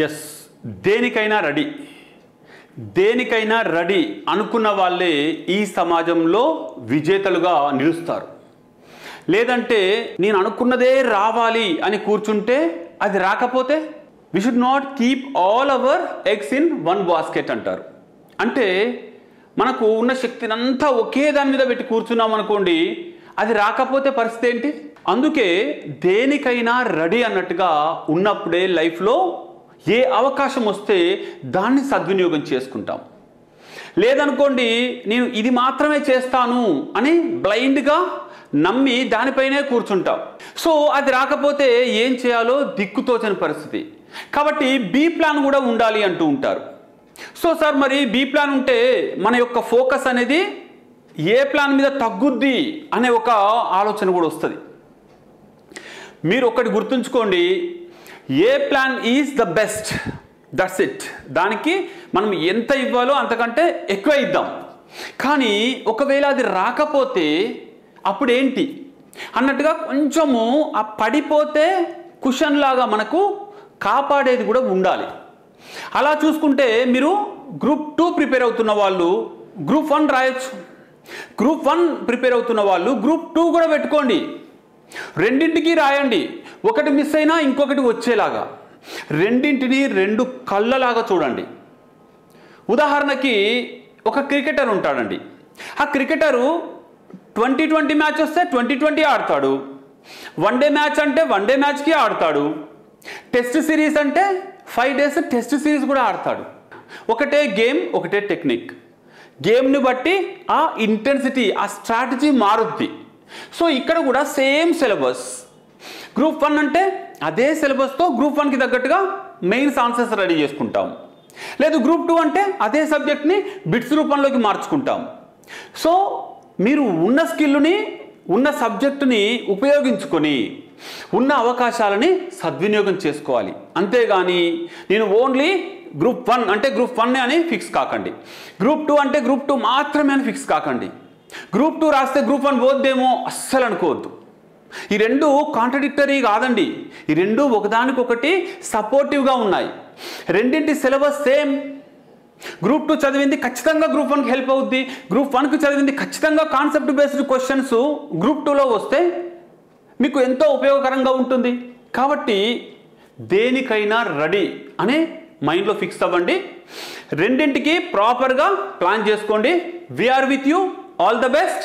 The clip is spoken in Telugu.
ఎస్, దేనికైనా రెడీ, దేనికైనా రెడీ అనుకున్న వాళ్ళే ఈ సమాజంలో విజేతలుగా నిలుస్తారు. లేదంటే నేను అనుకున్నదే రావాలి అని కూర్చుంటే అది రాకపోతే we should not keep all our eggs in one basket అంటారు. అంటే మనకు ఉన్న శక్తిని అంతా ఒకే దాని మీద పెట్టి కూర్చున్నాం అనుకోండి, అది రాకపోతే పరిస్థితి ఏంటి? అందుకే దేనికైనా రెడీ అన్నట్టుగా ఉన్నప్పుడే లైఫ్లో ఏ అవకాశం వస్తే దాన్ని సద్వినియోగం చేసుకుంటాం. లేదనుకోండి నేను ఇది మాత్రమే చేస్తాను అని బ్లైండ్గా నమ్మి దానిపైనే కూర్చుంటాం. సో అది రాకపోతే ఏం చేయాలో దిక్కుతోచని పరిస్థితి. కాబట్టి బి ప్లాన్ కూడా ఉండాలి అంటూ ఉంటారు. సో సార్ మరి బి ప్లాన్ ఉంటే మన యొక్క ఫోకస్ అనేది ఏ ప్లాన్ మీద తగ్గుద్ది అనే ఒక ఆలోచన కూడా వస్తుంది. మీరు ఒకటి గుర్తుంచుకోండి, a plan is the best, that's it. దానికి మనం ఎంత ఇవ్వాలో అంతకంటే ఎక్కువ ఇద్దాం. కానీ ఒకవేళ అది రాకపోతే అప్పుడు ఏంటి అన్నట్టుగా కొంచెము ఆ పడిపోతే కుషన్ లాగా మనకు కాపాడేది కూడా ఉండాలి. అలా చూసుకుంటే మీరు గ్రూప్ 2 ప్రిపేర్ అవుతున్న వాళ్ళు గ్రూప్ 1 రాయొచ్చు. గ్రూప్ 1 ప్రిపేర్ అవుతున్న వాళ్ళు గ్రూప్ 2 కూడా పెట్టుకోండి. రెండింటికి రాయండి. ఒకటి మిస్ అయినా ఇంకొకటి వచ్చేలాగా రెండింటిని రెండు కళ్ళలాగా చూడండి. ఉదాహరణకి ఒక క్రికెటర్ ఉంటాడండి. ఆ క్రికెటరు 2020 మ్యాచ్ వస్తే 2020 ఆడతాడు. వన్డే మ్యాచ్ అంటే వన్డే మ్యాచ్కి ఆడతాడు. టెస్ట్ సిరీస్ అంటే 5 days టెస్ట్ సిరీస్ కూడా ఆడతాడు. ఒకటే గేమ్, ఒకటే టెక్నిక్. గేమ్ని బట్టి ఆ ఇంటెన్సిటీ, ఆ స్ట్రాటజీ మారుద్ది. సో ఇక్కడ కూడా సేమ్ సిలబస్. గ్రూప్ 1 అంటే అదే సిలబస్తో గ్రూప్ 1కి తగ్గట్టుగా మెయిన్స్ ఆన్సర్స్ రెడీ చేసుకుంటాం. లేదు గ్రూప్ 2 అంటే అదే సబ్జెక్ట్ని బిట్స్ రూపంలోకి మార్చుకుంటాం. సో మీరు ఉన్న స్కిల్ని, ఉన్న సబ్జెక్టుని ఉపయోగించుకొని ఉన్న అవకాశాలని సద్వినియోగం చేసుకోవాలి. అంతేగాని నేను ఓన్లీ గ్రూప్ 1 అంటే గ్రూప్ 1 అని ఫిక్స్ కాకండి. గ్రూప్ 2 అంటే గ్రూప్ 2 మాత్రమే అని ఫిక్స్ కాకండి. గ్రూప్ 2 రాస్తే గ్రూప్ 1 పోద్దేమో అస్సలు అనుకోవద్దు. ఈ రెండు కాంట్రడిక్టరీ కాదండి. ఈ రెండు ఒకదానికొకటి సపోర్టివ్గా ఉన్నాయి. రెండింటి సిలబస్ సేమ్. గ్రూప్ 2 చదివింది ఖచ్చితంగా గ్రూప్ 1కి హెల్ప్ అవుద్ది. గ్రూప్ 1కి చదివింది ఖచ్చితంగా కాన్సెప్ట్ బేస్డ్ క్వశ్చన్స్ గ్రూప్ 2లో వస్తే మీకు ఎంతో ఉపయోగకరంగా ఉంటుంది. కాబట్టి దేనికైనా రెడీ అనే మైండ్లో ఫిక్స్ అవ్వండి. రెండింటికి ప్రాపర్గా ప్లాన్ చేసుకోండి. We are with you. All the best.